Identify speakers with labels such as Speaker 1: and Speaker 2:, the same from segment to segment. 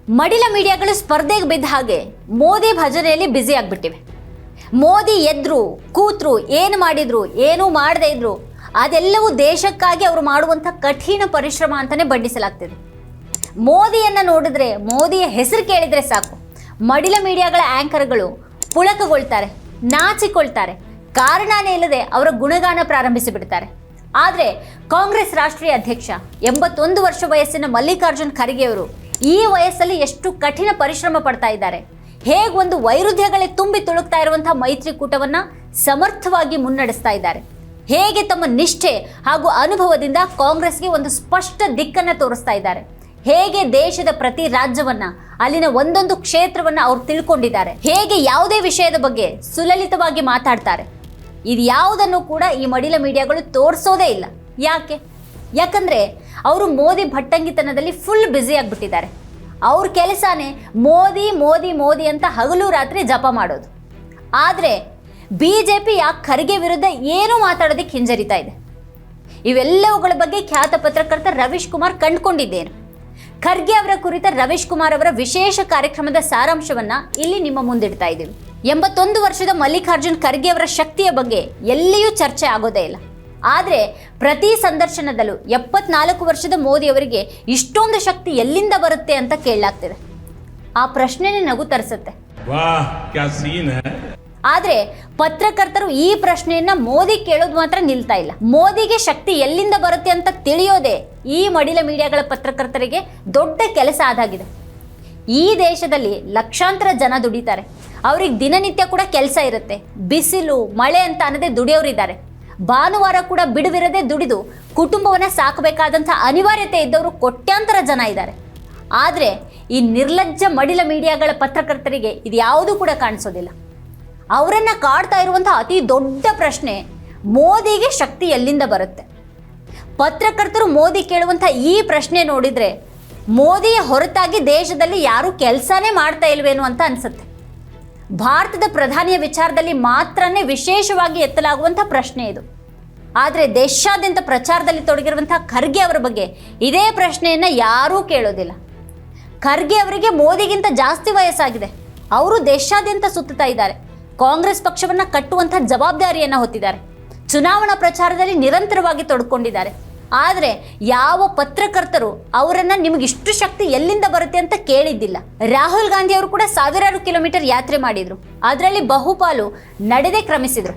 Speaker 1: ಮಡಿಲ ಮೀಡಿಯಾಗಳು ಸ್ಪರ್ಧೆಗೆ ಬಿದ್ದ ಹಾಗೆ ಮೋದಿ ಭಜನೆಯಲ್ಲಿ ಬ್ಯುಸಿ ಆಗಿಬಿಟ್ಟಿವೆ. ಮೋದಿ ಎದ್ರು ಕೂತ್ರು, ಏನು ಮಾಡಿದ್ರು, ಏನೂ ಮಾಡದೇ ಇದ್ರು, ಅದೆಲ್ಲವೂ ದೇಶಕ್ಕಾಗಿ ಅವರು ಮಾಡುವಂಥ ಕಠಿಣ ಪರಿಶ್ರಮ ಅಂತಲೇ ಬಣ್ಣಿಸಲಾಗ್ತಿದೆ. ಮೋದಿಯನ್ನು ನೋಡಿದ್ರೆ, ಮೋದಿಯ ಹೆಸರು ಕೇಳಿದರೆ ಸಾಕು, ಮಡಿಲ ಮೀಡಿಯಾಗಳ ಆ್ಯಂಕರ್ಗಳು ಪುಳಕಗೊಳ್ತಾರೆ, ನಾಚಿಕೊಳ್ತಾರೆ, ಕಾರಣನೇ ಇಲ್ಲದೆ ಅವರ ಗುಣಗಾನ ಪ್ರಾರಂಭಿಸಿ ಬಿಡ್ತಾರೆ. ಆದರೆ ಕಾಂಗ್ರೆಸ್ ರಾಷ್ಟ್ರೀಯ ಅಧ್ಯಕ್ಷ 81 ವರ್ಷ ವಯಸ್ಸಿನ ಮಲ್ಲಿಕಾರ್ಜುನ್ ಖರ್ಗೆ ಅವರು ಈ ವಯಸ್ಸಲ್ಲಿ ಎಷ್ಟು ಕಠಿಣ ಪರಿಶ್ರಮ ಪಡ್ತಾ ಇದ್ದಾರೆ, ಹೇಗೊಂದು ವೈರುಧ್ಯಗಳೇ ತುಂಬಿ ತುಳುಕ್ತಾ ಇರುವಂತಹ ಮೈತ್ರಿಕೂಟವನ್ನ ಸಮರ್ಥವಾಗಿ ಮುನ್ನಡೆಸ್ತಾ ಇದ್ದಾರೆ, ಹೇಗೆ ತಮ್ಮ ನಿಷ್ಠೆ ಹಾಗೂ ಅನುಭವದಿಂದ ಕಾಂಗ್ರೆಸ್ಗೆ ಒಂದು ಸ್ಪಷ್ಟ ದಿಕ್ಕನ್ನು ತೋರಿಸ್ತಾ ಇದ್ದಾರೆ, ಹೇಗೆ ದೇಶದ ಪ್ರತಿ ರಾಜ್ಯವನ್ನ, ಅಲ್ಲಿನ ಒಂದೊಂದು ಕ್ಷೇತ್ರವನ್ನ ಅವ್ರು ತಿಳ್ಕೊಂಡಿದ್ದಾರೆ, ಹೇಗೆ ಯಾವುದೇ ವಿಷಯದ ಬಗ್ಗೆ ಸುಲಲಿತವಾಗಿ ಮಾತಾಡ್ತಾರೆ. ಇದು ಯಾವುದನ್ನು ಕೂಡ ಈ ಮಡಿಲ ಮೀಡಿಯಾಗಳು ತೋರಿಸೋದೇ ಇಲ್ಲ. ಯಾಕಂದ್ರೆ ಅವರು ಮೋದಿ ಭಟ್ಟಂಗಿತನದಲ್ಲಿ ಫುಲ್ ಬ್ಯುಸಿ ಆಗಿಬಿಟ್ಟಿದ್ದಾರೆ. ಅವ್ರ ಕೆಲಸನೇ ಮೋದಿ ಮೋದಿ ಮೋದಿ ಅಂತ ಹಗಲು ರಾತ್ರಿ ಜಪ ಮಾಡೋದು. ಆದರೆ BJP ಯಾಕೆ ಖರ್ಗೆ ವಿರುದ್ಧ ಏನೂ ಮಾತಾಡೋದಕ್ಕೆ ಹಿಂಜರಿತಾ ಇದೆ? ಇವೆಲ್ಲವುಗಳ ಬಗ್ಗೆ ಖ್ಯಾತ ಪತ್ರಕರ್ತ ರವೀಶ್ ಕುಮಾರ್ ಕಂಡುಕೊಂಡಿದ್ದೇನೆ. ಖರ್ಗೆ ಅವರ ಕುರಿತ ರವೀಶ್ ಕುಮಾರ್ ಅವರ ವಿಶೇಷ ಕಾರ್ಯಕ್ರಮದ ಸಾರಾಂಶವನ್ನ ಇಲ್ಲಿ ನಿಮ್ಮ ಮುಂದಿಡ್ತಾ ಇದ್ದೀವಿ. 81 ವರ್ಷದ ಮಲ್ಲಿಕಾರ್ಜುನ್ ಖರ್ಗೆ ಅವರ ಶಕ್ತಿಯ ಬಗ್ಗೆ ಎಲ್ಲಿಯೂ ಚರ್ಚೆ ಆಗೋದೇ ಇಲ್ಲ. ಆದರೆ ಪ್ರತಿ ಸಂದರ್ಶನದಲ್ಲೂ 74 ವರ್ಷದ ಮೋದಿ ಅವರಿಗೆ ಇಷ್ಟೊಂದು ಶಕ್ತಿ ಎಲ್ಲಿಂದ ಬರುತ್ತೆ ಅಂತ ಕೇಳಲಾಗ್ತಿದೆ. ಆ ಪ್ರಶ್ನೆನೇ ನಗು ತರಿಸುತ್ತೆ. ಆದ್ರೆ ಪತ್ರಕರ್ತರು ಈ ಪ್ರಶ್ನೆಯನ್ನ ಮೋದಿ ಕೇಳೋದು ಮಾತ್ರ ನಿಲ್ತಾ ಇಲ್ಲ. ಮೋದಿಗೆ ಶಕ್ತಿ ಎಲ್ಲಿಂದ ಬರುತ್ತೆ ಅಂತ ತಿಳಿಯೋದೇ ಈ ಮಡಿಲ ಮೀಡಿಯಾಗಳ ಪತ್ರಕರ್ತರಿಗೆ ದೊಡ್ಡ ಕೆಲಸ ಆದಾಗಿದೆ. ಈ ದೇಶದಲ್ಲಿ ಲಕ್ಷಾಂತರ ಜನ ದುಡಿತಾರೆ, ಅವ್ರಿಗೆ ದಿನನಿತ್ಯ ಕೂಡ ಕೆಲಸ ಇರುತ್ತೆ. ಬಿಸಿಲು ಮಳೆ ಅಂತ ಅನ್ನದೇ ದುಡಿಯೋರಿದ್ದಾರೆ. ಭಾನುವಾರ ಕೂಡ ಬಿಡುವಿರದೆ ದುಡಿದು ಕುಟುಂಬವನ್ನ ಸಾಕಬೇಕಾದಂಥ ಅನಿವಾರ್ಯತೆ ಇದ್ದವರು ಕೋಟ್ಯಾಂತರ ಜನ ಇದ್ದಾರೆ. ಆದರೆ ಈ ನಿರ್ಲಜ್ಜ ಮಡಿಲ ಮೀಡಿಯಾಗಳ ಪತ್ರಕರ್ತರಿಗೆ ಇದು ಯಾವುದೂ ಕೂಡ ಕಾಣಿಸೋದಿಲ್ಲ. ಅವರನ್ನ ಕಾಡ್ತಾ ಇರುವಂಥ ಅತಿ ದೊಡ್ಡ ಪ್ರಶ್ನೆ, ಮೋದಿಗೆ ಶಕ್ತಿ ಎಲ್ಲಿಂದ ಬರುತ್ತೆ? ಪತ್ರಕರ್ತರು ಮೋದಿ ಕೇಳುವಂಥ ಈ ಪ್ರಶ್ನೆ ನೋಡಿದ್ರೆ ಮೋದಿಯ ಹೊರತಾಗಿ ದೇಶದಲ್ಲಿ ಯಾರೂ ಕೆಲಸನೇ ಮಾಡ್ತಾ ಇಲ್ವೇನು ಅಂತ ಅನ್ಸುತ್ತೆ. ಭಾರತದ ಪ್ರಧಾನಿಯ ವಿಚಾರದಲ್ಲಿ ಮಾತ್ರನೇ ವಿಶೇಷವಾಗಿ ಎತ್ತಲಾಗುವಂಥ ಪ್ರಶ್ನೆ ಇದು. ಆದರೆ ದೇಶಾದ್ಯಂತ ಪ್ರಚಾರದಲ್ಲಿ ತೊಡಗಿರುವಂಥ ಖರ್ಗೆ ಅವರ ಬಗ್ಗೆ ಇದೇ ಪ್ರಶ್ನೆಯನ್ನು ಯಾರೂ ಕೇಳೋದಿಲ್ಲ. ಖರ್ಗೆ ಅವರಿಗೆ ಮೋದಿಗಿಂತ ಜಾಸ್ತಿ ವಯಸ್ಸಾಗಿದೆ. ಅವರು ದೇಶಾದ್ಯಂತ ಸುತ್ತುತ್ತಾ ಇದ್ದಾರೆ. ಕಾಂಗ್ರೆಸ್ ಪಕ್ಷವನ್ನು ಕಟ್ಟುವಂಥ ಜವಾಬ್ದಾರಿಯನ್ನು ಹೊತ್ತಿದ್ದಾರೆ. ಚುನಾವಣಾ ಪ್ರಚಾರದಲ್ಲಿ ನಿರಂತರವಾಗಿ ತೊಡ್ಕೊಂಡಿದ್ದಾರೆ. ಆದರೆ ಯಾವ ಪತ್ರಕರ್ತರು ಅವರನ್ನ ನಿಮಗಿಷ್ಟು ಶಕ್ತಿ ಎಲ್ಲಿಂದ ಬರುತ್ತೆ ಅಂತ ಕೇಳಿದ್ದಿಲ್ಲ. ರಾಹುಲ್ ಗಾಂಧಿ ಅವರು ಕೂಡ ಸಾವಿರಾರು ಕಿಲೋಮೀಟರ್ ಯಾತ್ರೆ ಮಾಡಿದ್ರು. ಅದರಲ್ಲಿ ಬಹುಪಾಲು ನಡೆದೇ ಕ್ರಮಿಸಿದ್ರು.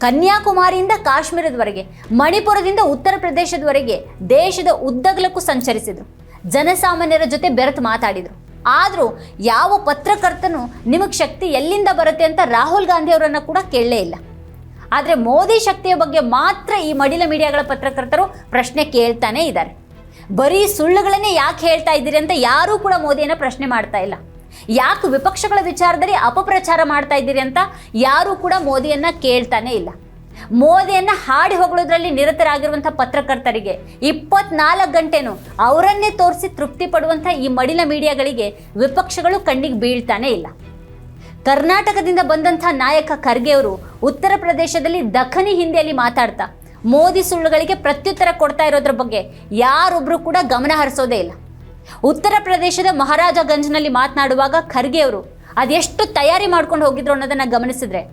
Speaker 1: ಕನ್ಯಾಕುಮಾರಿಯಿಂದ ಕಾಶ್ಮೀರದವರೆಗೆ, ಮಣಿಪುರದಿಂದ ಉತ್ತರ ಪ್ರದೇಶದವರೆಗೆ ದೇಶದ ಉದ್ದಗಲಕ್ಕೂ ಸಂಚರಿಸಿದ್ರು. ಜನಸಾಮಾನ್ಯರ ಜೊತೆ ಬೆರೆತು ಮಾತಾಡಿದ್ರು. ಆದರೂ ಯಾವ ಪತ್ರಕರ್ತನು ನಿಮಗೆ ಶಕ್ತಿ ಎಲ್ಲಿಂದ ಬರುತ್ತೆ ಅಂತ ರಾಹುಲ್ ಗಾಂಧಿ ಅವರನ್ನು ಕೂಡ ಕೇಳಲೇ ಇಲ್ಲ. ಆದರೆ ಮೋದಿ ಶಕ್ತಿಯ ಬಗ್ಗೆ ಮಾತ್ರ ಈ ಮಡಿಲ ಮೀಡಿಯಾಗಳ ಪತ್ರಕರ್ತರು ಪ್ರಶ್ನೆ ಕೇಳ್ತಾನೆ ಇದ್ದಾರೆ. ಬರೀ ಸುಳ್ಳುಗಳನ್ನೇ ಯಾಕೆ ಹೇಳ್ತಾ ಇದ್ದೀರಿ ಅಂತ ಯಾರೂ ಕೂಡ ಮೋದಿಯನ್ನು ಪ್ರಶ್ನೆ ಮಾಡ್ತಾ ಇಲ್ಲ. ಯಾಕೆ ವಿಪಕ್ಷಗಳ ವಿಚಾರದಲ್ಲಿ ಅಪಪ್ರಚಾರ ಮಾಡ್ತಾ ಇದ್ದೀರಿ ಅಂತ ಯಾರೂ ಕೂಡ ಮೋದಿಯನ್ನು ಕೇಳ್ತಾನೆ ಇಲ್ಲ. ಮೋದಿಯನ್ನು ಹಾಡಿ ಹೊಗಳೋದ್ರಲ್ಲಿ ನಿರತರಾಗಿರುವಂಥ ಪತ್ರಕರ್ತರಿಗೆ 24 ಗಂಟೆನೂ ಅವರನ್ನೇ ತೋರಿಸಿ ತೃಪ್ತಿ ಪಡುವಂಥ ಈ ಮಡಿಲ ಮೀಡಿಯಾಗಳಿಗೆ ವಿಪಕ್ಷಗಳು ಕಣ್ಣಿಗೆ ಬೀಳ್ತಾನೆ ಇಲ್ಲ. ಕರ್ನಾಟಕದಿಂದ ಬಂದಂಥ ನಾಯಕ ಖರ್ಗೆ ಅವರು ಉತ್ತರ ಪ್ರದೇಶದಲ್ಲಿ ದಖನಿ ಹಿಂದಿಯಲ್ಲಿ ಮಾತಾಡ್ತಾ ಮೋದಿ ಸುಳ್ಳುಗಳಿಗೆ ಪ್ರತ್ಯುತ್ತರ ಕೊಡ್ತಾ ಇರೋದ್ರ ಬಗ್ಗೆ ಯಾರೊಬ್ಬರು ಕೂಡ ಗಮನ ಹರಿಸೋದೇ ಇಲ್ಲ. ಉತ್ತರ ಪ್ರದೇಶದ ಮಹಾರಾಜಗಂಜ್ನಲ್ಲಿ ಮಾತನಾಡುವಾಗ ಖರ್ಗೆ ಅವರು ಅದೆಷ್ಟು ತಯಾರಿ ಮಾಡ್ಕೊಂಡು ಹೋಗಿದ್ರು ಅನ್ನೋದನ್ನ ಗಮನಿಸಿದ್ರೆ,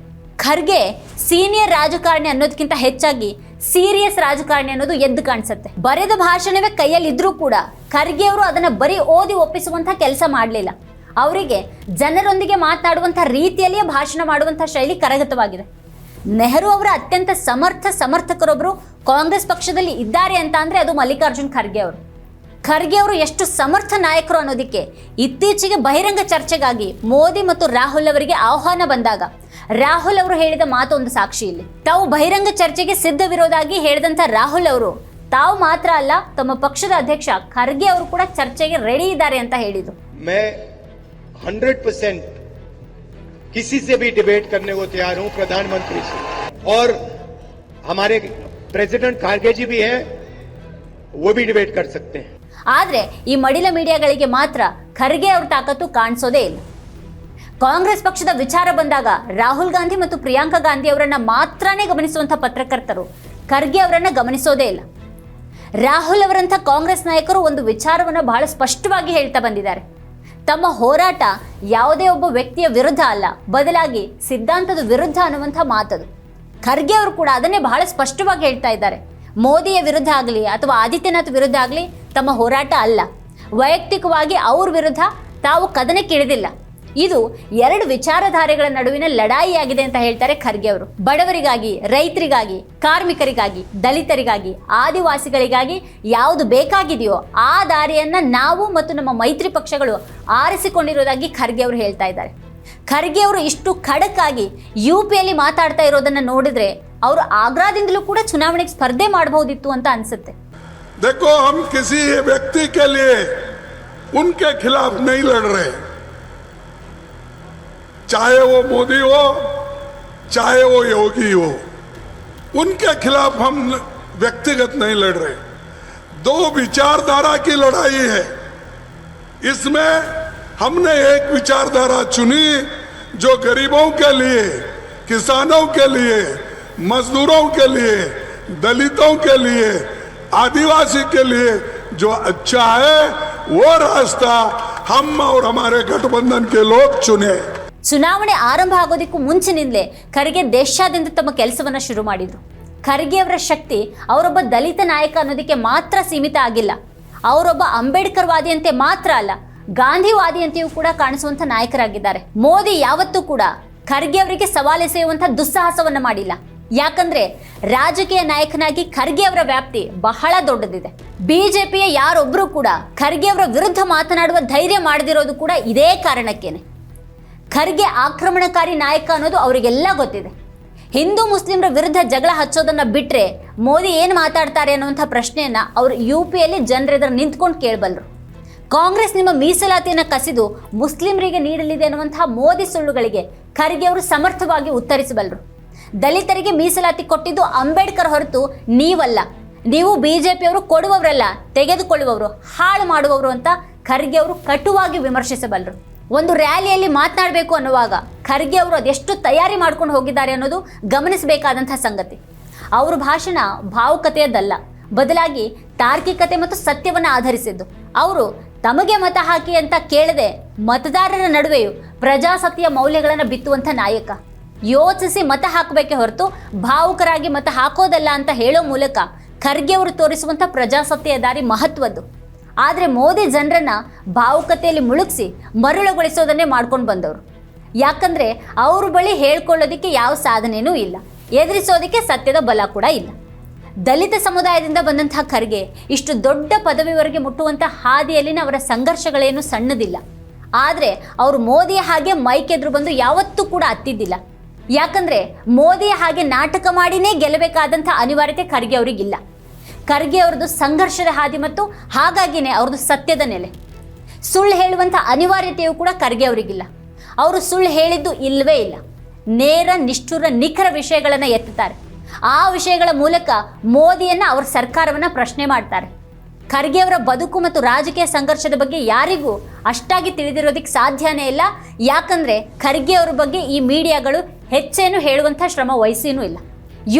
Speaker 1: ಖರ್ಗೆ ಸೀನಿಯರ್ ರಾಜಕಾರಣಿ ಅನ್ನೋದಕ್ಕಿಂತ ಹೆಚ್ಚಾಗಿ ಸೀರಿಯಸ್ ರಾಜಕಾರಣಿ ಅನ್ನೋದು ಎದ್ದು ಕಾಣಿಸುತ್ತೆ. ಬರೆದ ಭಾಷಣವೇ ಕೈಯಲ್ಲಿ ಇದ್ರೂ ಕೂಡ ಖರ್ಗೆ ಅವರು ಅದನ್ನ ಬರೀ ಓದಿ ಒಪ್ಪಿಸುವಂಥ ಕೆಲಸ ಮಾಡಲಿಲ್ಲ. ಅವರಿಗೆ ಜನರೊಂದಿಗೆ ಮಾತನಾಡುವಂಥ ರೀತಿಯಲ್ಲಿಯೇ ಭಾಷಣ ಮಾಡುವಂಥ ಶೈಲಿ ಕರಗತವಾಗಿದೆ. ನೆಹರು ಅವರ ಅತ್ಯಂತ ಸಮರ್ಥಕರೊಬ್ಬರು ಕಾಂಗ್ರೆಸ್ ಪಕ್ಷದಲ್ಲಿ ಇದ್ದಾರೆ ಅಂತ ಅಂದರೆ ಅದು ಮಲ್ಲಿಕಾರ್ಜುನ್ ಖರ್ಗೆ ಅವರು. ಖರ್ಗೆ ಅವರು ಎಷ್ಟು ಸಮರ್ಥ ನಾಯಕರು ಅನ್ನೋದಕ್ಕೆ ಇತ್ತೀಚೆಗೆ ಬಹಿರಂಗ ಚರ್ಚೆಗಾಗಿ ಮೋದಿ ಮತ್ತು ರಾಹುಲ್ ಅವರಿಗೆ ಆಹ್ವಾನ ಬಂದಾಗ ರಾಹುಲ್ ಅವರು ಹೇಳಿದ ಮಾತು ಒಂದು ಸಾಕ್ಷಿ. ಇಲ್ಲಿ ತಾವು ಬಹಿರಂಗ ಚರ್ಚೆಗೆ ಸಿದ್ಧವಿರೋದಾಗಿ ಹೇಳಿದಂಥ ರಾಹುಲ್ ಅವರು ತಾವು ಮಾತ್ರ ಅಲ್ಲ, ತಮ್ಮ ಪಕ್ಷದ ಅಧ್ಯಕ್ಷ ಖರ್ಗೆ ಅವರು ಕೂಡ ಚರ್ಚೆಗೆ ರೆಡಿ ಇದ್ದಾರೆ ಅಂತ ಹೇಳಿದರು.
Speaker 2: 100% किसी से भी डिबेट करने को तैयार हूं, प्रधानमंत्री से, और हमारे प्रेसिडेंट खारगे जी भी हैं, वो भी डिबेट कर सकते हैं.
Speaker 1: ಆದ್ರೆ ಈ ಮಡಿಲ ಮೀಡಿಯಾಗಳಿಗೆ ಮಾತ್ರ ಖರ್ಗೆ ಅವ್ರ ತಾಕತ್ತು ಕಾಣಿಸೋದೇ ಇಲ್ಲ. ಕಾಂಗ್ರೆಸ್ ಪಕ್ಷದ ವಿಚಾರ ಬಂದಾಗ ರಾಹುಲ್ ಗಾಂಧಿ ಮತ್ತು ಪ್ರಿಯಾಂಕಾ ಗಾಂಧಿ ಅವರನ್ನ ಮಾತ್ರನೇ ಗಮನಿಸುವಂಥ ಪತ್ರಕರ್ತರು ಖರ್ಗೆ ಅವರನ್ನ ಗಮನಿಸೋದೇ ಇಲ್ಲ. ರಾಹುಲ್ ಅವರಂಥ ಕಾಂಗ್ರೆಸ್ ನಾಯಕರು ಒಂದು ವಿಚಾರವನ್ನು ಬಹಳ ಸ್ಪಷ್ಟವಾಗಿ ಹೇಳ್ತಾ ಬಂದಿದ್ದಾರೆ. ತಮ್ಮ ಹೋರಾಟ ಯಾವುದೇ ಒಬ್ಬ ವ್ಯಕ್ತಿಯ ವಿರುದ್ಧ ಅಲ್ಲ, ಬದಲಾಗಿ ಸಿದ್ಧಾಂತದ ವಿರುದ್ಧ ಅನ್ನುವಂಥ ಮಾತದು. ಖರ್ಗೆ ಅವರು ಕೂಡ ಅದನ್ನೇ ಬಹಳ ಸ್ಪಷ್ಟವಾಗಿ ಹೇಳ್ತಾ ಇದ್ದಾರೆ. ಮೋದಿಯ ವಿರುದ್ಧ ಆಗಲಿ ಅಥವಾ ಆದಿತ್ಯನಾಥ್ ವಿರುದ್ಧ ಆಗಲಿ ತಮ್ಮ ಹೋರಾಟ ಅಲ್ಲ, ವೈಯಕ್ತಿಕವಾಗಿ ಅವ್ರ ವಿರುದ್ಧ ತಾವು ಕದನಕ್ಕಿಳಿದಿಲ್ಲ. ಇದು ಎರಡು ವಿಚಾರಧಾರೆಗಳ ನಡುವಿನ ಲಡಾಯಿಯಾಗಿದೆ ಅಂತ ಹೇಳ್ತಾರೆ ಖರ್ಗೆ ಅವರು. ಬಡವರಿಗಾಗಿ, ರೈತರಿಗಾಗಿ, ಕಾರ್ಮಿಕರಿಗಾಗಿ, ದಲಿತರಿಗಾಗಿ, ಆದಿವಾಸಿಗಳಿಗಾಗಿ ಯಾವುದು ಬೇಕಾಗಿದೆಯೋ ಆ ದಾರಿಯನ್ನ ನಾವು ಮತ್ತು ನಮ್ಮ ಮೈತ್ರಿ ಪಕ್ಷಗಳು ಆರಿಸಿಕೊಂಡಿರೋದಾಗಿ ಖರ್ಗೆ ಅವರು ಹೇಳ್ತಾ ಇದ್ದಾರೆ. ಖರ್ಗೆ ಅವರು ಇಷ್ಟು ಖಡಕ್ ಆಗಿ UPಯಲ್ಲಿ ಮಾತಾಡ್ತಾ ಇರೋದನ್ನ ನೋಡಿದ್ರೆ ಅವರು ಆಗ್ರಾದಿಂದಲೂ ಕೂಡ ಚುನಾವಣೆಗೆ ಸ್ಪರ್ಧೆ ಮಾಡಬಹುದಿತ್ತು ಅಂತ ಅನ್ಸುತ್ತೆ.
Speaker 3: देखो, हम किसी व्यक्ति के लिए उनके खिलाफ नहीं लड़ रहे, चाहे वो मोदी हो चाहे वो योगी हो, उनके खिलाफ हम व्यक्तिगत नहीं लड़ रहे. दो विचारधारा की लड़ाई है. इसमें हमने एक विचारधारा चुनी जो गरीबों के लिए, किसानों के लिए, मजदूरों के लिए, दलितों के लिए, आदिवासी के लिए जो अच्छा है वो रास्ता हम और हमारे गठबंधन के लोग चुने.
Speaker 1: ಚುನಾವಣೆ ಆರಂಭ ಆಗೋದಕ್ಕೂ ಮುಂಚಿನಿಂದಲೇ ಖರ್ಗೆ ದೇಶಾದ್ಯಂತ ತಮ್ಮ ಕೆಲಸವನ್ನ ಶುರು ಮಾಡಿದ್ರು. ಖರ್ಗೆ ಅವರ ಶಕ್ತಿ ಅವರೊಬ್ಬ ದಲಿತ ನಾಯಕ ಅನ್ನೋದಕ್ಕೆ ಮಾತ್ರ ಸೀಮಿತ ಆಗಿಲ್ಲ. ಅವರೊಬ್ಬ ಅಂಬೇಡ್ಕರ್ ವಾದಿಯಂತೆ ಮಾತ್ರ ಅಲ್ಲ, ಗಾಂಧಿವಾದಿಯಂತೆಯೂ ಕೂಡ ಕಾಣಿಸುವಂತ ನಾಯಕರಾಗಿದ್ದಾರೆ. ಮೋದಿ ಯಾವತ್ತೂ ಕೂಡ ಖರ್ಗೆ ಅವರಿಗೆ ಸವಾಲೆಸೆಯುವಂತ ದುಸ್ಸಾಹಸವನ್ನ ಮಾಡಿಲ್ಲ. ಯಾಕಂದ್ರೆ ರಾಜಕೀಯ ನಾಯಕನಾಗಿ ಖರ್ಗೆ ಅವರ ವ್ಯಾಪ್ತಿ ಬಹಳ ದೊಡ್ಡದಿದೆ. ಬಿಜೆಪಿಯ ಯಾರೊಬ್ರು ಕೂಡ ಖರ್ಗೆ ಅವರ ವಿರುದ್ಧ ಮಾತನಾಡುವ ಧೈರ್ಯ ಮಾಡದಿರೋದು ಕೂಡ ಇದೇ ಕಾರಣಕ್ಕೇನೆ. ಖರ್ಗೆ ಆಕ್ರಮಣಕಾರಿ ನಾಯಕ ಅನ್ನೋದು ಅವರಿಗೆಲ್ಲ ಗೊತ್ತಿದೆ. ಹಿಂದೂ ಮುಸ್ಲಿಮರ ವಿರುದ್ಧ ಜಗಳ ಹಚ್ಚೋದನ್ನ ಬಿಟ್ರೆ ಮೋದಿ ಏನು ಮಾತಾಡ್ತಾರೆ ಅನ್ನುವಂಥ ಪ್ರಶ್ನೆಯನ್ನ ಅವರು UPಯಲ್ಲಿ ಜನರೆದುರು ನಿಂತ್ಕೊಂಡು ಕೇಳಬಲ್ಲರು. ಕಾಂಗ್ರೆಸ್ ನಿಮ್ಮ ಮೀಸಲಾತಿಯನ್ನು ಕಸಿದು ಮುಸ್ಲಿಮರಿಗೆ ನೀಡಲಿದೆ ಅನ್ನುವಂತಹ ಮೋದಿ ಸುಳ್ಳುಗಳಿಗೆ ಖರ್ಗೆ ಅವರು ಸಮರ್ಥವಾಗಿ ಉತ್ತರಿಸಬಲ್ಲರು. ದಲಿತರಿಗೆ ಮೀಸಲಾತಿ ಕೊಟ್ಟಿದ್ದು ಅಂಬೇಡ್ಕರ್ ಹೊರತು ನೀವಲ್ಲ, ನೀವು ಬಿಜೆಪಿಯವರು ಕೊಡುವವರಲ್ಲ, ತೆಗೆದುಕೊಳ್ಳುವವರು, ಹಾಳು ಮಾಡುವವರು ಅಂತ ಖರ್ಗೆ ಅವರು ಕಟುವಾಗಿ ವಿಮರ್ಶಿಸಬಲ್ಲರು. ಒಂದು ರ್ಯಾಲಿಯಲ್ಲಿ ಮಾತನಾಡಬೇಕು ಅನ್ನುವಾಗ ಖರ್ಗೆ ಅವರು ಅದೆಷ್ಟು ತಯಾರಿ ಮಾಡ್ಕೊಂಡು ಹೋಗಿದ್ದಾರೆ ಅನ್ನೋದು ಗಮನಿಸಬೇಕಾದಂಥ ಸಂಗತಿ. ಅವ್ರ ಭಾಷಣ ಭಾವುಕತೆಯದ್ದಲ್ಲ, ಬದಲಾಗಿ ತಾರ್ಕಿಕತೆ ಮತ್ತು ಸತ್ಯವನ್ನು ಆಧರಿಸಿದ್ದು. ಅವರು ತಮಗೆ ಮತ ಹಾಕಿ ಅಂತ ಕೇಳದೆ ಮತದಾರರ ನಡುವೆಯೂ ಪ್ರಜಾಸತ್ತೆಯ ಮೌಲ್ಯಗಳನ್ನು ಬಿತ್ತುವಂಥ ನಾಯಕ. ಯೋಚಿಸಿ ಮತ ಹಾಕಬೇಕೆ ಹೊರತು ಭಾವುಕರಾಗಿ ಮತ ಹಾಕೋದಲ್ಲ ಅಂತ ಹೇಳೋ ಮೂಲಕ ಖರ್ಗೆ ಅವರು ತೋರಿಸುವಂಥ ಪ್ರಜಾಸತ್ತೆಯ ದಾರಿ ಮಹತ್ವದ್ದು. ಆದರೆ ಮೋದಿ ಜನರನ್ನ ಭಾವುಕತೆಯಲ್ಲಿ ಮುಳುಗಿಸಿ ಮರುಳುಗೊಳಿಸೋದನ್ನೇ ಮಾಡ್ಕೊಂಡು ಬಂದವರು. ಯಾಕಂದ್ರೆ ಅವ್ರ ಬಳಿ ಹೇಳ್ಕೊಳ್ಳೋದಕ್ಕೆ ಯಾವ ಸಾಧನೆಯೂ ಇಲ್ಲ, ಎದುರಿಸೋದಕ್ಕೆ ಸತ್ಯದ ಬಲ ಕೂಡ ಇಲ್ಲ. ದಲಿತ ಸಮುದಾಯದಿಂದ ಬಂದಂತಹ ಖರ್ಗೆ ಇಷ್ಟು ದೊಡ್ಡ ಪದವಿವರೆಗೆ ಮುಟ್ಟುವಂಥ ಹಾದಿಯಲ್ಲಿನ ಅವರ ಸಂಘರ್ಷಗಳೇನು ಸಣ್ಣದಿಲ್ಲ. ಆದರೆ ಅವರು ಮೋದಿಯ ಹಾಗೆ ಮೈಕೆದ್ರು ಬಂದು ಯಾವತ್ತೂ ಕೂಡ ಹತ್ತಿದ್ದಿಲ್ಲ. ಯಾಕಂದ್ರೆ ಮೋದಿಯ ಹಾಗೆ ನಾಟಕ ಮಾಡಿನೇ ಗೆಲ್ಲಬೇಕಾದಂಥ ಅನಿವಾರ್ಯತೆ ಖರ್ಗೆ ಅವರಿಗಿಲ್ಲ. ಖರ್ಗೆ ಅವ್ರದ್ದು ಸಂಘರ್ಷದ ಹಾದಿ ಮತ್ತು ಹಾಗಾಗಿನೇ ಅವ್ರದ್ದು ಸತ್ಯದ ನೆಲೆ. ಸುಳ್ಳು ಹೇಳುವಂಥ ಅನಿವಾರ್ಯತೆಯೂ ಕೂಡ ಖರ್ಗೆ ಅವರಿಗಿಲ್ಲ. ಅವರು ಸುಳ್ಳು ಹೇಳಿದ್ದು ಇಲ್ಲವೇ ಇಲ್ಲ. ನೇರ, ನಿಷ್ಠುರ, ನಿಖರ ವಿಷಯಗಳನ್ನು ಎತ್ತುತ್ತಾರೆ. ಆ ವಿಷಯಗಳ ಮೂಲಕ ಮೋದಿಯನ್ನ ಅವ್ರ ಸರ್ಕಾರವನ್ನ ಪ್ರಶ್ನೆ ಮಾಡ್ತಾರೆ. ಖರ್ಗೆ ಅವರ ಬದುಕು ಮತ್ತು ರಾಜಕೀಯ ಸಂಘರ್ಷದ ಬಗ್ಗೆ ಯಾರಿಗೂ ಅಷ್ಟಾಗಿ ತಿಳಿದಿರೋದಕ್ಕೆ ಸಾಧ್ಯನೇ ಇಲ್ಲ. ಯಾಕಂದ್ರೆ ಖರ್ಗೆ ಅವ್ರ ಬಗ್ಗೆ ಈ ಮೀಡಿಯಾಗಳು ಹೆಚ್ಚೇನು ಹೇಳುವಂಥ ಶ್ರಮ ವಹಿಸೇನೂ ಇಲ್ಲ.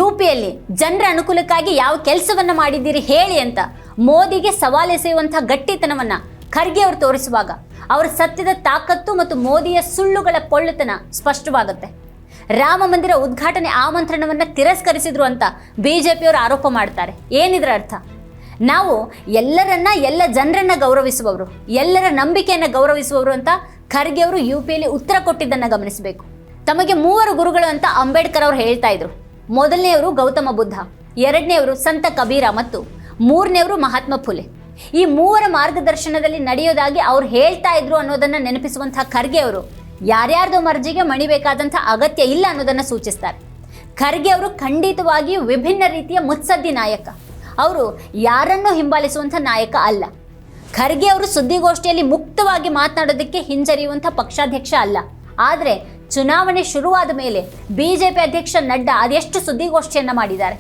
Speaker 1: UPಯಲ್ಲಿ ಜನರ ಅನುಕೂಲಕ್ಕಾಗಿ ಯಾವ ಕೆಲಸವನ್ನ ಮಾಡಿದ್ದೀರಿ ಹೇಳಿ ಅಂತ ಮೋದಿಗೆ ಸವಾಲೆಸೆಯುವಂಥ ಗಟ್ಟಿತನವನ್ನ ಖರ್ಗೆ ಅವರು ತೋರಿಸುವಾಗ ಅವರ ಸತ್ಯದ ತಾಕತ್ತು ಮತ್ತು ಮೋದಿಯ ಸುಳ್ಳುಗಳ ಪೊಳ್ಳುತನ ಸ್ಪಷ್ಟವಾಗುತ್ತೆ. ರಾಮ ಮಂದಿರ ಉದ್ಘಾಟನೆ ಆಮಂತ್ರಣವನ್ನ ತಿರಸ್ಕರಿಸಿದ್ರು ಅಂತ ಬಿಜೆಪಿಯವರು ಆರೋಪ ಮಾಡ್ತಾರೆ. ಏನಿದ್ರ ಅರ್ಥ? ನಾವು ಎಲ್ಲ ಜನರನ್ನ ಗೌರವಿಸುವವರು, ಎಲ್ಲರ ನಂಬಿಕೆಯನ್ನ ಗೌರವಿಸುವವರು ಅಂತ ಖರ್ಗೆ ಅವರು UPಯಲ್ಲಿ ಉತ್ತರ ಕೊಟ್ಟಿದ್ದನ್ನ ಗಮನಿಸಬೇಕು. ತಮಗೆ 3 ಗುರುಗಳು ಅಂತ ಅಂಬೇಡ್ಕರ್ ಅವರು ಹೇಳ್ತಾ ಇದ್ರು. ಮೊದಲನೆಯವರು ಗೌತಮ ಬುದ್ಧ, ಎರಡನೆಯವರು ಸಂತ ಕಬೀರ ಮತ್ತು ಮೂರನೆಯವರು ಮಹಾತ್ಮ ಫುಲೆ. ಈ 3 ಮಾರ್ಗದರ್ಶನದಲ್ಲಿ ನಡೆಯೋದಾಗಿ ಅವ್ರು ಹೇಳ್ತಾ ಇದ್ರು ಅನ್ನೋದನ್ನ ನೆನಪಿಸುವಂತಹ ಖರ್ಗೆ ಅವರು ಯಾರ್ಯಾರ್ದೋ ಮರ್ಜಿಗೆ ಮಣಿಬೇಕಾದಂಥ ಅಗತ್ಯ ಇಲ್ಲ ಅನ್ನೋದನ್ನ ಸೂಚಿಸ್ತಾರೆ. ಖರ್ಗೆ ಅವರು ಖಂಡಿತವಾಗಿಯೂ ವಿಭಿನ್ನ ರೀತಿಯ ಮುತ್ಸದ್ದಿ ನಾಯಕ. ಅವರು ಯಾರನ್ನೂ ಹಿಂಬಾಲಿಸುವಂಥ ನಾಯಕ ಅಲ್ಲ. ಖರ್ಗೆ ಅವರು ಸುದ್ದಿಗೋಷ್ಠಿಯಲ್ಲಿ ಮುಕ್ತವಾಗಿ ಮಾತನಾಡೋದಕ್ಕೆ ಹಿಂಜರಿಯುವಂಥ ಪಕ್ಷಾಧ್ಯಕ್ಷ ಅಲ್ಲ. ಆದರೆ ಚುನಾವಣೆ ಶುರುವಾದ ಮೇಲೆ ಬಿಜೆಪಿ ಅಧ್ಯಕ್ಷ ನಡ್ಡಾ ಅದೆಷ್ಟು ಸುದ್ದಿಗೋಷ್ಠಿಯನ್ನ ಮಾಡಿದ್ದಾರೆ.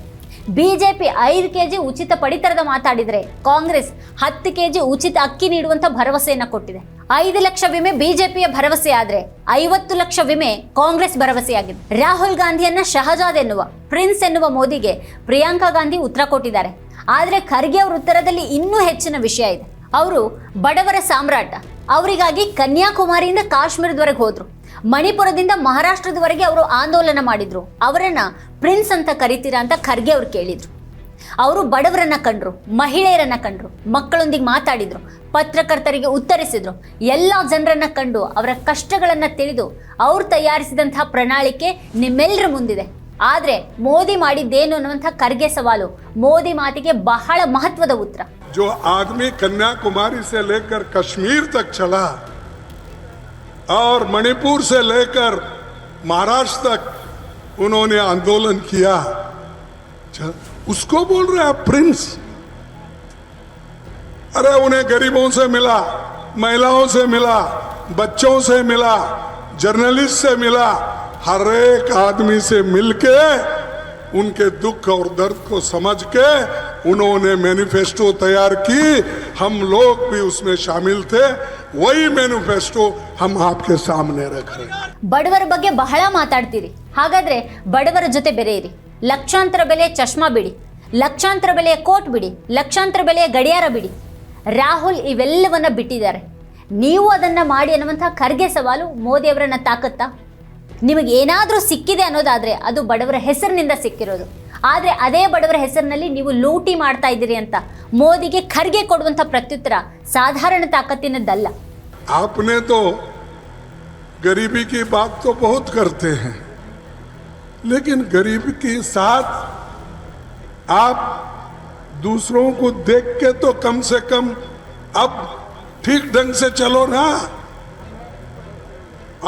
Speaker 1: ಬಿಜೆಪಿ 5 kg ಉಚಿತ ಪಡಿತರದ ಮಾತಾಡಿದರೆ ಕಾಂಗ್ರೆಸ್ 10 kg ಉಚಿತ ಅಕ್ಕಿ ನೀಡುವಂಥ ಭರವಸೆಯನ್ನ ಕೊಟ್ಟಿದೆ. 5 ಲಕ್ಷ ವಿಮೆ ಬಿಜೆಪಿಯ ಭರವಸೆ ಆದ್ರೆ 50 ಲಕ್ಷ ವಿಮೆ ಕಾಂಗ್ರೆಸ್ ಭರವಸೆಯಾಗಿದೆ. ರಾಹುಲ್ ಗಾಂಧಿಯನ್ನ ಶಹಜಾದ್ ಎನ್ನುವ, ಪ್ರಿನ್ಸ್ ಎನ್ನುವ ಮೋದಿಗೆ ಪ್ರಿಯಾಂಕಾ ಗಾಂಧಿ ಉತ್ತರ ಕೊಟ್ಟಿದ್ದಾರೆ. ಆದರೆ ಖರ್ಗೆ ಅವರ ಉತ್ತರದಲ್ಲಿ ಇನ್ನೂ ಹೆಚ್ಚಿನ ವಿಷಯ ಇದೆ. ಅವರು ಬಡವರ ಸಾಮ್ರಾಟ, ಅವರಿಗಾಗಿ ಕನ್ಯಾಕುಮಾರಿಯಿಂದ ಕಾಶ್ಮೀರದವರೆಗೆ ಹೋದ್ರು, ಮಣಿಪುರದಿಂದ ಮಹಾರಾಷ್ಟ್ರದವರೆಗೆ ಅವರು ಆಂದೋಲನ ಮಾಡಿದ್ರು. ಅವರನ್ನ ಪ್ರಿನ್ಸ್ ಅಂತ ಕರಿತೀರಾ ಅಂತ ಖರ್ಗೆ ಅವ್ರು ಕೇಳಿದ್ರು. ಅವರು ಬಡವರನ್ನ ಕಂಡ್ರು, ಮಹಿಳೆಯರನ್ನ ಕಂಡ್ರು, ಮಕ್ಕಳೊಂದಿಗೆ ಮಾತಾಡಿದ್ರು, ಪತ್ರಕರ್ತರಿಗೆ ಉತ್ತರಿಸಿದ್ರು. ಎಲ್ಲ ಜನರನ್ನ ಕಂಡು ಅವರ ಕಷ್ಟಗಳನ್ನ ತಿಳಿದು ಅವ್ರು ತಯಾರಿಸಿದಂತಹ ಪ್ರಣಾಳಿಕೆ ನಿಮ್ಮೆಲ್ಲರ ಮುಂದಿದೆ. ಆದ್ರೆ ಮೋದಿ ಮಾಡಿದ್ದೇನು ಅನ್ನುವಂಥ ಖರ್ಗೆ ಸವಾಲು ಮೋದಿ ಮಾತಿಗೆ ಬಹಳ ಮಹತ್ವದ ಉತ್ತರ.
Speaker 3: जो आदमी कन्याकुमारी से लेकर कश्मीर तक चला और मणिपुर से लेकर महाराष्ट्र तक उन्होंने आंदोलन किया, उसको बोल रहे हैं प्रिंस। अरे उन्हें गरीबों से मिला, महिलाओं से मिला, बच्चों से मिला, जर्नलिस्ट से मिला, हर एक आदमी से मिलके उनके दुख और दर्द को समझ के उन्होंने मैनिफेस्टो तैयार की. हम लोग भी उसमें शामिल थे. वही मैनिफेस्टो हम आपके सामने रख रहे हैं.
Speaker 1: ಬಡವರ ಬಗ್ಗೆ ಬಹಳ ಮಾತಾಡ್ತೀರಿ, ಹಾಗಾದ್ರೆ ಬಡವರ ಜೊತೆ ಬೆರೆಯಿರಿ. ಲಕ್ಷಾಂತರ ಬೆಲೆಯ ಚಶ್ಮಾ ಬಿಡಿ, ಲಕ್ಷಾಂತರ ಬೆಲೆಯ ಕೋಟ್ ಬಿಡಿ, ಲಕ್ಷಾಂತರ ಬೆಲೆಯ ಗಡಿಯಾರ ಬಿಡಿ. ರಾಹುಲ್ ಇವೆಲ್ಲವನ್ನ ಬಿಟ್ಟಿದ್ದಾರೆ. ನೀವು ಅದನ್ನ ಮಾಡಿ ಅನ್ನುವಂಥ ಖರ್ಗೆ ಸವಾಲು ಮೋದಿ ಅವರನ್ನ ತಾಕತ್ತಾ? ನಿಮಗೆ ಏನಾದರೂ ಸಿಕ್ಕಿದೆ ಅನ್ನೋದಾದ್ರೆ ಅದು ಬಡವರ ಹೆಸರಿನಿಂದ ಸಿಕ್ಕಿರೋದು. ಆದರೆ ಅದೇ ಬಡವರ ಹೆಸರಿನಲ್ಲಿ ನೀವು ಲೂಟಿ ಮಾಡ್ತಾ ಇದ್ದೀರಿ ಅಂತ ಮೋದಿಗೆ ಖರ್ಗೆ ಕೊಡುವಂಥ ಪ್ರತ್ಯುತ್ತರ ಸಾಧಾರಣ ತಾಕತ್ತಿನದ್ದಲ್ಲ.
Speaker 3: आपने तो गरीबी की बात तो बहुत करते हैं, लेकिन गरीबी के साथ आप दूसरों को देख के तो कम से कम अब ठीक ढंग से चलो ना.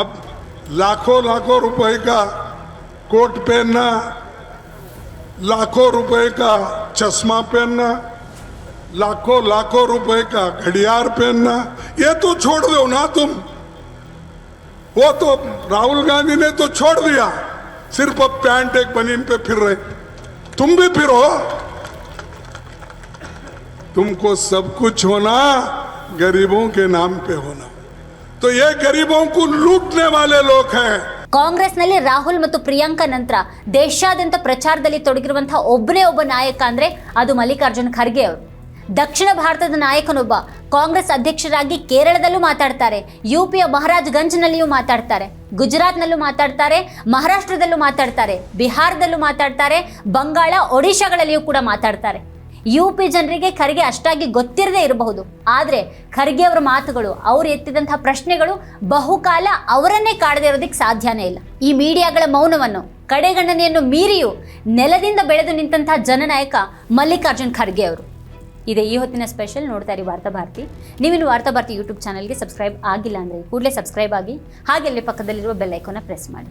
Speaker 3: अब लाखों लाखों रुपए का कोट पहनना, लाखों रुपए का चश्मा पहनना, लाखों लाखों रुपए का घड़ियाल पहनना, ये तो छोड़ दो ना तुम. वो तो राहुल गांधी ने तो छोड़ दिया, सिर्फ अब पैंट एक बनीन पे फिर रहे. तुम भी फिरो. तुमको सब कुछ होना, गरीबों के नाम पे होना. तो ये गरीबों को लूटने वाले लोग हैं.
Speaker 1: ಕಾಂಗ್ರೆಸ್ನಲ್ಲಿ ರಾಹುಲ್ ಮತ್ತು ಪ್ರಿಯಾಂಕಾ ನಂತರ ದೇಶಾದ್ಯಂತ ಪ್ರಚಾರದಲ್ಲಿ ತೊಡಗಿರುವಂತಹ ಒಬ್ಬನೇ ಒಬ್ಬ ನಾಯಕ ಅಂದ್ರೆ ಅದು ಮಲ್ಲಿಕಾರ್ಜುನ್ ಖರ್ಗೆ ಅವರು. ದಕ್ಷಿಣ ಭಾರತದ ನಾಯಕನೊಬ್ಬ ಕಾಂಗ್ರೆಸ್ ಅಧ್ಯಕ್ಷರಾಗಿ ಕೇರಳದಲ್ಲೂ ಮಾತಾಡ್ತಾರೆ, ಯುಪಿಯ ಮಹಾರಾಜ್ಗಂಜ್ನಲ್ಲಿಯೂ ಮಾತಾಡ್ತಾರೆ, ಗುಜರಾತ್ನಲ್ಲೂ ಮಾತಾಡ್ತಾರೆ, ಮಹಾರಾಷ್ಟ್ರದಲ್ಲೂ ಮಾತಾಡ್ತಾರೆ, ಬಿಹಾರದಲ್ಲೂ ಮಾತಾಡ್ತಾರೆ, ಬಂಗಾಳ, ಒಡಿಶಾಗಳಲ್ಲಿಯೂ ಕೂಡ ಮಾತಾಡ್ತಾರೆ. ಯುಪಿ ಜನರಿಗೆ ಖರ್ಗೆ ಅಷ್ಟಾಗಿ ಗೊತ್ತಿರದೇ ಇರಬಹುದು, ಆದರೆ ಖರ್ಗೆ ಅವರ ಮಾತುಗಳು, ಅವರು ಎತ್ತಿದಂತಹ ಪ್ರಶ್ನೆಗಳು ಬಹುಕಾಲ ಅವರನ್ನೇ ಕಾಡದೇ ಇರೋದಕ್ಕೆ ಸಾಧ್ಯನೇ ಇಲ್ಲ. ಈ ಮೀಡಿಯಾಗಳ ಮೌನವನ್ನು, ಕಡೆಗಣನೆಯನ್ನು ಮೀರಿಯೂ ನೆಲದಿಂದ ಬೆಳೆದು ನಿಂತಹ ಜನನಾಯಕ ಮಲ್ಲಿಕಾರ್ಜುನ್ ಖರ್ಗೆ ಅವರು. ಇದೇ ಈ ಹೊತ್ತಿನ ಸ್ಪೆಷಲ್. ನೋಡ್ತಾ ಇರಿ ವಾರ್ತಾ ಭಾರತಿ. ನೀವಿನ್ನು ವಾರ್ತಾ ಭಾರತಿ ಯೂಟ್ಯೂಬ್ ಚಾನಲ್ಗೆ ಸಬ್ಸ್ಕ್ರೈಬ್ ಆಗಿಲ್ಲ ಅಂದರೆ ಕೂಡಲೇ ಸಬ್ಸ್ಕ್ರೈಬ್ ಆಗಿ, ಹಾಗೆ ಅಲ್ಲಿ ಪಕ್ಕದಲ್ಲಿರುವ ಬೆಲ್ ಐಕಾನ್ನ ಪ್ರೆಸ್ ಮಾಡಿ.